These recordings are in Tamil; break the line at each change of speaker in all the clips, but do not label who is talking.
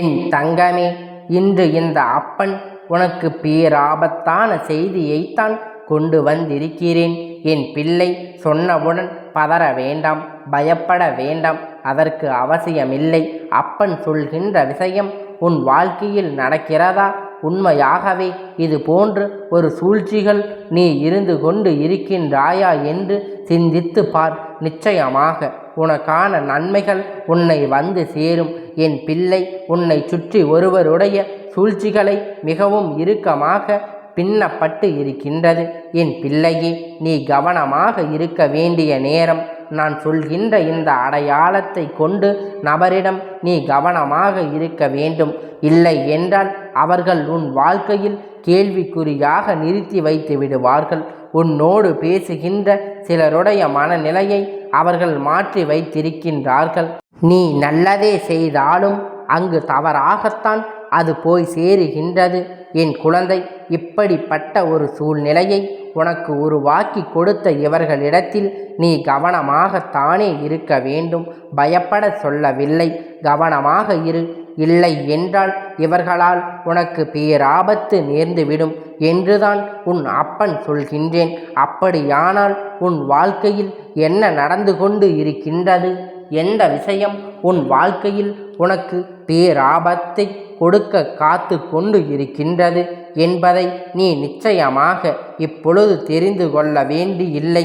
என் தங்கமே, இன்று இந்த அப்பன் உனக்கு பேராபத்தான செய்தியைத்தான் கொண்டு வந்திருக்கிறேன். என் பிள்ளை, சொன்னவுடன் பதற வேண்டாம், பயப்பட வேண்டாம். அதற்கு அவசியமில்லை. அப்பன் சொல்கின்ற விஷயம் உன் வாழ்க்கையில் நடக்கிறதா? உண்மையாகவே இது போன்று ஒரு சூழ்ச்சிகள் நீ இருந்து கொண்டு இருக்கின்றாயா என்று சிந்தித்து பார். நிச்சயமாக உனக்கான நன்மைகள் உன்னை வந்து சேரும். என் பிள்ளை, உன்னை சுற்றி ஒருவருடைய சூழ்ச்சிகளை மிகவும் இறுக்கமாக பின்னப்பட்டு இருக்கின்றது. என் பிள்ளையே, நீ கவனமாக இருக்க வேண்டிய நேரம். நான் சொல்கின்ற இந்த அடையாளத்தை கொண்டு நபரிடம் நீ கவனமாக இருக்க வேண்டும். இல்லை என்றால் அவர்கள் உன் வாழ்க்கையில் கேள்விக்குறியாக நிறுத்தி வைத்து விடுவார்கள். உன்னோடு பேசுகின்ற சிலருடைய மனநிலையை அவர்கள் மாற்றி வைத்திருக்கின்றார்கள். நீ நல்லதே செய்தாலும் அங்கு தவறாகத்தான் அது போய் சேருகின்றது. என் குழந்தை, இப்படிப்பட்ட ஒரு சூழ்நிலையை உனக்கு உருவாக்கி கொடுத்த இவர்களிடத்தில் நீ கவனமாகத்தானே இருக்க வேண்டும். பயப்பட சொல்லவில்லை, கவனமாக இரு. இல்லை என்றால் இவர்களால் உனக்கு பேராபத்து நேர்ந்துவிடும் என்றுதான் உன் அப்பன் சொல்கின்றேன். அப்படியானால் உன் வாழ்க்கையில் என்ன நடந்து கொண்டு இருக்கின்றது? எந்த விஷயம் உன் வாழ்க்கையில் உனக்கு பேராபத்தை கொடுக்க காத்து கொண்டு இருக்கின்றது என்பதை நீ நிச்சயமாக இப்பொழுது தெரிந்து கொள்ள வேண்டியில்லை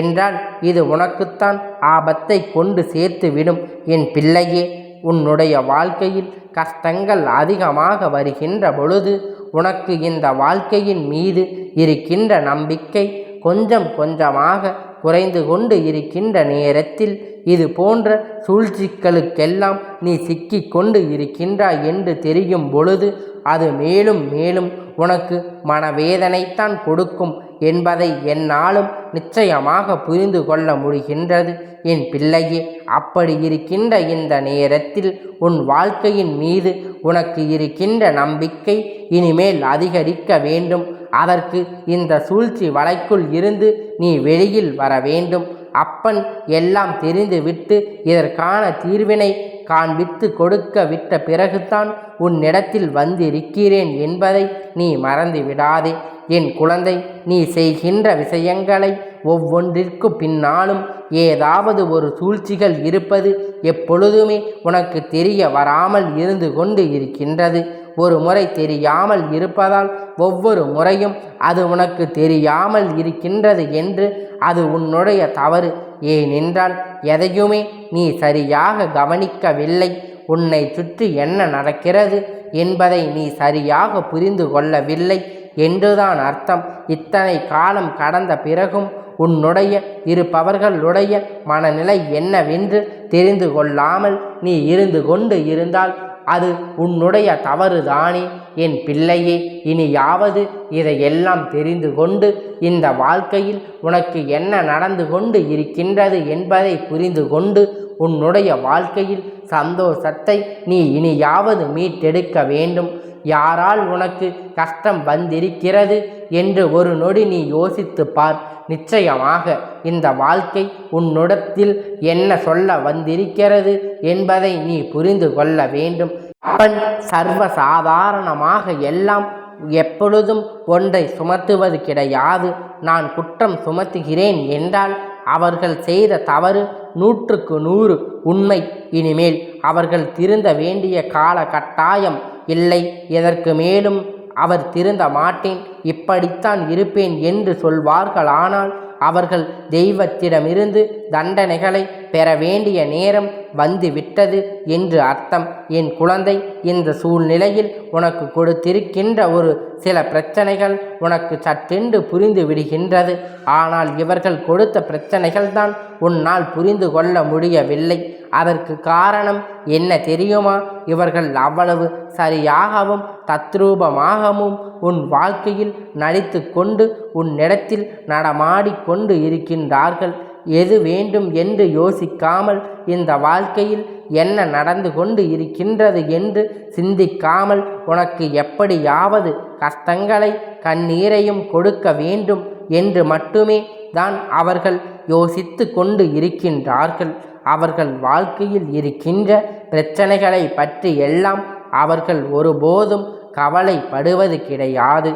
என்றால் இது உனக்குத்தான் ஆபத்தை கொண்டு சேர்த்துவிடும். என் பிள்ளையே, உன்னுடைய வாழ்க்கையில் கஷ்டங்கள் அதிகமாக வருகின்ற பொழுது உனக்கு இந்த வாழ்க்கையின் மீது இருக்கின்ற நம்பிக்கை கொஞ்சம் கொஞ்சமாக குறைந்து கொண்டு இருக்கின்ற நேரத்தில் இது போன்ற சூழ்ச்சிகளுக்கெல்லாம் நீ சிக்கி கொண்டு இருக்கின்றாய் என்று தெரியும் பொழுது அது மேலும் மேலும் உனக்கு மனவேதனைத்தான் கொடுக்கும் என்பதை என்னாலும் நிச்சயமாக புரிந்து கொள்ள முடிகின்றது. என் பிள்ளையே, அப்படி இருக்கின்ற இந்த நேரத்தில் உன் வாழ்க்கையின் மீது உனக்கு இருக்கின்ற நம்பிக்கை இனிமேல் அதிகரிக்க வேண்டும். அதற்கு இந்த சூழ்ச்சி வலைக்குள் இருந்து நீ வெளியில் வர வேண்டும். அப்பன் எல்லாம் தெரிந்துவிட்டு இதற்கான தீர்வினை காண்பித்து கொடுக்க விட்ட பிறகுதான் உன்னிடத்தில் வந்திருக்கிறேன் என்பதை நீ மறந்து விடாதே. என் குழந்தை, நீ செய்கின்ற விஷயங்களை ஒவ்வொன்றிற்கு பின்னாலும் ஏதாவது ஒரு சூழ்ச்சிகள் இருப்பது எப்பொழுதுமே உனக்கு தெரிய வராமல் இருந்து கொண்டு இருக்கின்றது. ஒரு முறை தெரியாமல் இருப்பதால் ஒவ்வொரு முறையும் அது உனக்கு தெரியாமல் இருக்கின்றது என்று அது உன்னுடைய தவறு. ஏனென்றால் எதையுமே நீ சரியாக கவனிக்கவில்லை. உன்னை சுற்றி என்ன நடக்கிறது என்பதை நீ சரியாக புரிந்து கொள்ளவில்லை என்றுதான் அர்த்தம். இத்தனை காலம் கடந்த பிறகும் உன்னுடைய இருப்பவர்களுடைய மனநிலை என்னவென்று தெரிந்து கொள்ளாமல் நீ இருந்து கொண்டு இருந்தால் அது உன்னுடைய தவறுதானே. என் பிள்ளையே, இனியாவது இதையெல்லாம் தெரிந்து கொண்டு இந்த வாழ்க்கையில் உனக்கு என்ன நடந்து கொண்டு இருக்கின்றது என்பதை புரிந்து கொண்டு உன்னுடைய வாழ்க்கையில் சந்தோஷத்தை நீ இனியாவது மீட்டெடுக்க வேண்டும். யாரால் உனக்கு கஷ்டம் வந்திருக்கிறது என்று ஒரு நொடி நீ யோசித்து பார். நிச்சயமாக இந்த வாழ்க்கை உன்னிடத்தில் என்ன சொல்ல வந்திருக்கிறது என்பதை நீ புரிந்து கொள்ள வேண்டும். அப்பன் சர்வசாதாரணமாக எல்லாம் எப்பொழுதும் ஒன்றை சுமத்துவது கிடையாது. நான் குற்றம் சுமத்துகிறேன் என்றால் அவர்கள் செய்த தவறு 100க்கு 100 உண்மை. இனிமேல் அவர்கள் திருந்த வேண்டிய கால கட்டாயம் இல்லை. இதற்கு மேலும் அவர் திருந்த மாட்டேன், இப்படித்தான் இருப்பேன் என்று சொல்வார்களானால் அவர்கள் தெய்வத்திடமிருந்து தண்டனைகளை பெற வேண்டிய நேரம் வந்துவிட்டது என்று அர்த்தம். என் குழந்தை, இந்த சூழ்நிலையில் உனக்கு கொடுத்திருக்கின்ற ஒரு சில பிரச்சனைகள் உனக்கு சற்றென்று புரிந்து விடுகின்றது. ஆனால் இவர்கள் கொடுத்த பிரச்சனைகள் தான் உன்னால் புரிந்து கொள்ள முடியவில்லை. அதற்கு காரணம் என்ன தெரியுமா? இவர்கள் அவ்வளவு சரியாகவும் தத்ரூபமாகவும் உன் வாழ்க்கையில் நடித்து கொண்டு உன்னிடத்தில் நடமாடிக்கொண்டு இருக்கின்றார்கள். எது வேண்டும் என்று யோசிக்காமல், இந்த வாழ்க்கையில் என்ன நடந்து கொண்டு இருக்கின்றது என்று சிந்திக்காமல் உனக்கு எப்படியாவது கஷ்டங்களை கண்ணீரையும் கொடுக்க வேண்டும் என்று மட்டுமே தான் அவர்கள் யோசித்து கொண்டு இருக்கின்றார்கள். அவர்கள் வாழ்க்கையில் இருக்கின்ற பிரச்சனைகளை பற்றி எல்லாம் அவர்கள் ஒருபோதும் கவலைப்படுவது கிடையாது.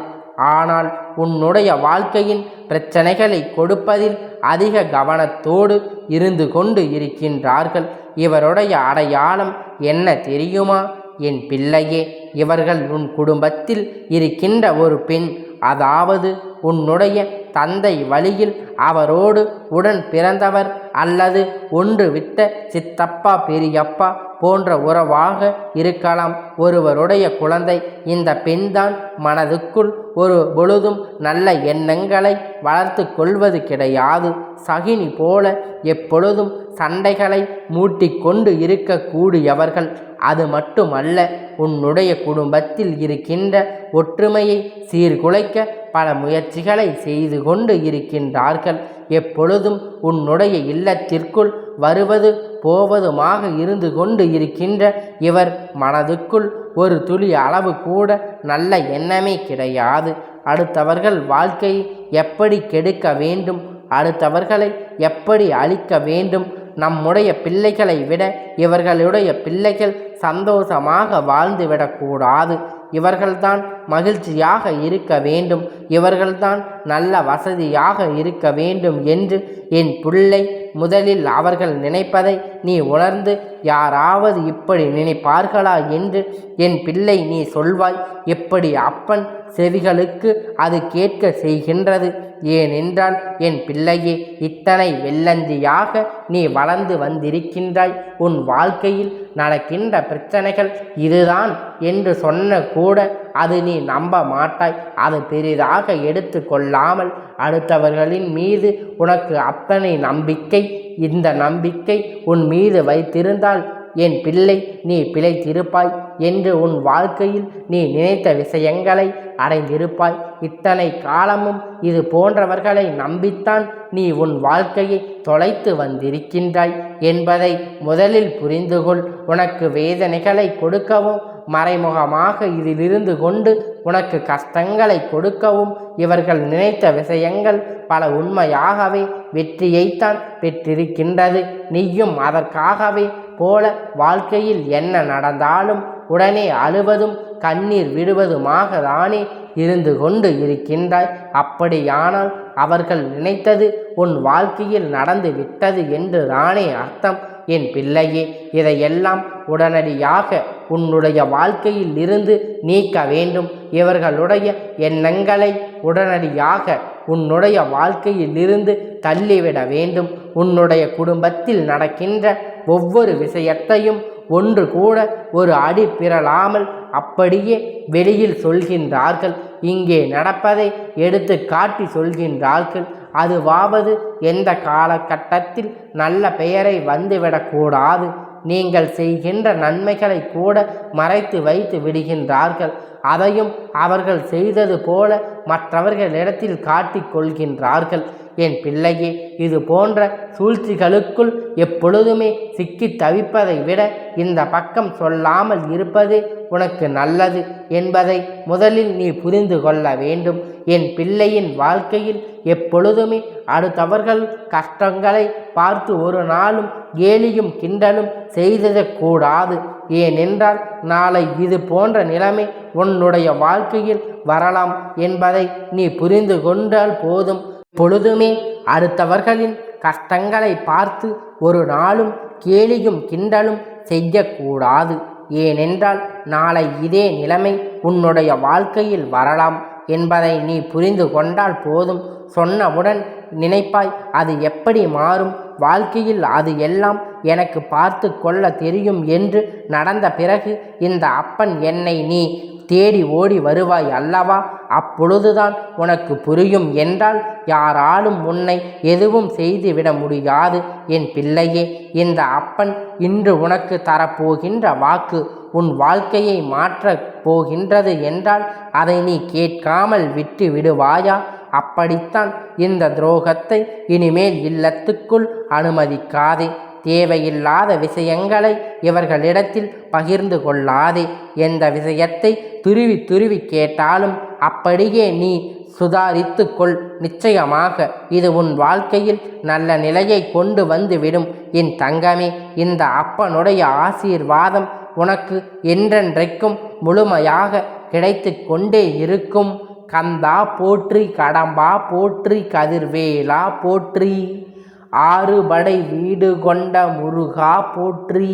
ஆனால் உன்னுடைய வாழ்க்கையின் பிரச்சனைகளை கொடுப்பதில் அதிக கவனத்தோடு இருந்து கொண்டு இருக்கின்றார்கள். இவருடைய அடையாளம் என்ன தெரியுமா என் பிள்ளையே? இவர்கள் உன் குடும்பத்தில் இருக்கின்ற ஒரு பெண், அதாவது உன்னுடைய தந்தை வழியில் அவரோடு உடன் பிறந்தவர் அல்லது ஒன்று விட்ட சித்தப்பா பெரியப்பா போன்ற உறவாக இருக்கலாம். ஒருவருடைய குழந்தை. இந்த பெண்தான் மனதுக்குள் ஒரு பொழுதும் நல்ல எண்ணங்களை வளர்த்து கொள்வது கிடையாது. சகினி போல எப்பொழுதும் சண்டைகளை மூட்டிக்கொண்டு இருக்கக்கூடியவர்கள். அது மட்டுமல்ல, உன்னுடைய குடும்பத்தில் இருக்கின்ற ஒற்றுமையை சீர்குலைக்க பல முயற்சிகளை செய்து கொண்டு இருக்கின்றார்கள். எப்பொழுதும் உன்னுடைய இல்லத்திற்குள் வருவது போவதுமாக இருந்து கொண்டு இருக்கின்ற இவர் மனதுக்குள் ஒரு துளி அளவு கூட நல்ல எண்ணமே கிடையாது. அடுத்தவர்கள் வாழ்க்கையை எப்படி கெடுக்க வேண்டும், அடுத்தவர்களை எப்படி அழிக்க வேண்டும், நம்முடைய பிள்ளைகளை விட இவர்களுடைய பிள்ளைகள் சந்தோஷமாக வாழ்ந்துவிடக்கூடாது, இவர்கள்தான் மகிழ்ச்சியாக இருக்க வேண்டும், இவர்கள்தான் நல்ல வசதியாக இருக்க வேண்டும் என்று என் பிள்ளை முதலில் அவர்கள் நினைப்பதை நீ உணர்ந்து யாராவது இப்படி நினைப்பார்களா என்று என் பிள்ளை நீ சொல்வாய். இப்படி அப்பன் செவிகளுக்கு அது கேட்க செய்கின்றது. ஏனென்றால் என் பிள்ளையே, இத்தனை வெள்ளந்தியாக நீ வளர்ந்து வந்திருக்கின்றாய். உன் வாழ்க்கையில் நடக்கின்ற பிரச்சனைகள் இதுதான் என்று சொன்ன கூட அது நீ நம்ப மாட்டாய். அது பெரிதாக எடுத்து கொள்ளாமல் அடுத்தவர்களின் மீது உனக்கு அத்தனை நம்பிக்கை, இந்த நம்பிக்கை உன் மீது வைத்திருந்தால் என் பிள்ளை நீ பிழைத்திருப்பாய் என்று உன் வாழ்க்கையில் நீ நினைத்த விஷயங்களை அடைந்திருப்பாய். இத்தனை காலமும் இது போன்றவர்களை நம்பித்தான் நீ உன் வாழ்க்கையை தொலைத்து வந்திருக்கின்றாய் என்பதை முதலில் புரிந்துகொள். உனக்கு வேதனைகளை கொடுக்கவும் மறைமுகமாக இதிலிருந்து கொண்டு உனக்கு கஷ்டங்களை கொடுக்கவும் இவர்கள் நினைத்த விஷயங்கள் பல உண்மையாகவே வெற்றியைத்தான் பெற்றிருக்கின்றது. நீயும் அதற்காகவே போல வாழ்க்கையில் என்ன நடந்தாலும் உடனே அழுவதும் கண்ணீர் விடுவதுமாக தானே இருந்து கொண்டு இருக்கின்றாய். அப்படியானால் அவர்கள் நினைத்தது உன் வாழ்க்கையில் நடந்து விட்டது என்று தானே அர்த்தம். என் பிள்ளையே, இதையெல்லாம் உடனடியாக உன்னுடைய வாழ்க்கையில் இருந்து நீக்க வேண்டும். இவர்களுடைய எண்ணங்களை உடனடியாக உன்னுடைய வாழ்க்கையில் இருந்து தள்ளிவிட வேண்டும். உன்னுடைய குடும்பத்தில் நடக்கின்ற ஒவ்வொரு விஷயத்தையும் ஒன்று கூட ஒரு அடி பிறழாமல் அப்படியே வெளியில் சொல்கின்றார்கள். இங்கே நடப்பதை எடுத்து காட்டி சொல்கின்றார்கள். அதுவாவது எந்த காலகட்டத்தில் நல்ல பெயரை வந்துவிடக்கூடாது. நீங்கள் செய்கின்ற நன்மைகளை கூட மறைத்து வைத்து விடுகின்றார்கள். அதையும் அவர்கள் செய்தது போல மற்றவர்களிடத்தில் காட்டிக் கொள்கின்றார்கள். என் பிள்ளையே, இது போன்ற சூழ்ச்சிகளுக்குள் எப்பொழுதுமே சிக்கி தவிப்பதை விட இந்த பக்கம் சொல்லாமல் இருப்பது உனக்கு நல்லது என்பதை முதலில் நீ புரிந்து கொள்ள வேண்டும். என் பிள்ளையின் வாழ்க்கையில் எப்பொழுதுமே அடுத்தவர்கள் கஷ்டங்களை பார்த்து ஒரு நாளும் கேலியும் கிண்டலும் செய்ததக்கூடாது. ஏனென்றால் நாளை இது போன்ற நிலைமை உன்னுடைய வாழ்க்கையில் வரலாம் என்பதை நீ புரிந்து கொண்டால் போதும். பொழுதுமே அடுத்தவர்களின் கஷ்டங்களை பார்த்து ஒரு நாளும் கேலியும் கிண்டலும் செய்யக்கூடாது. ஏனென்றால் நாளை இதே நிலைமை உன்னுடைய வாழ்க்கையில் வரலாம் என்பதை நீ புரிந்து கொண்டால் போதும். சொன்னவுடன் நினைப்பாய், அது எப்படி மாறும், வாழ்க்கையில் அது எல்லாம் எனக்கு பார்த்து கொள்ள தெரியும் என்று நடந்த பிறகு இந்த அப்பன் என்னை நீ தேடி ஓடி வருவாய் அல்லவா? அப்பொழுதுதான் உனக்கு புரியும் என்றால் யாராலும் உன்னை எதுவும் செய்துவிட முடியாது. என் பிள்ளையே, இந்த அப்பன் இன்று உனக்கு தரப்போகின்ற வாக்கு உன் வாழ்க்கையை மாற்றப் போகின்றது என்றால் அதை நீ கேட்காமல் விட்டு விடுவாயா? அப்படித்தான் இந்த துரோகத்தை இனிமேல் இல்லத்துக்குள் அனுமதிக்காதே. தேவையில்லாத விஷயங்களை இவர்களிடத்தில் பகிர்ந்து கொள்ளாதே. எந்த விஷயத்தை துருவி துருவி கேட்டாலும் அப்படியே நீ சுதாரித்து கொள். நிச்சயமாக இது உன் வாழ்க்கையில் நல்ல நிலையை கொண்டு வந்துவிடும். என் தங்கமே, இந்த அப்பனுடைய ஆசீர்வாதம் உனக்கு என்றென்றைக்கும் முழுமையாக கிடைத்து கொண்டே இருக்கும். கந்தா போற்றி, கடம்பா போற்றி, கதிர்வேலா போற்றி, ஆறுபடை வீடு கொண்ட முருகா போற்றி.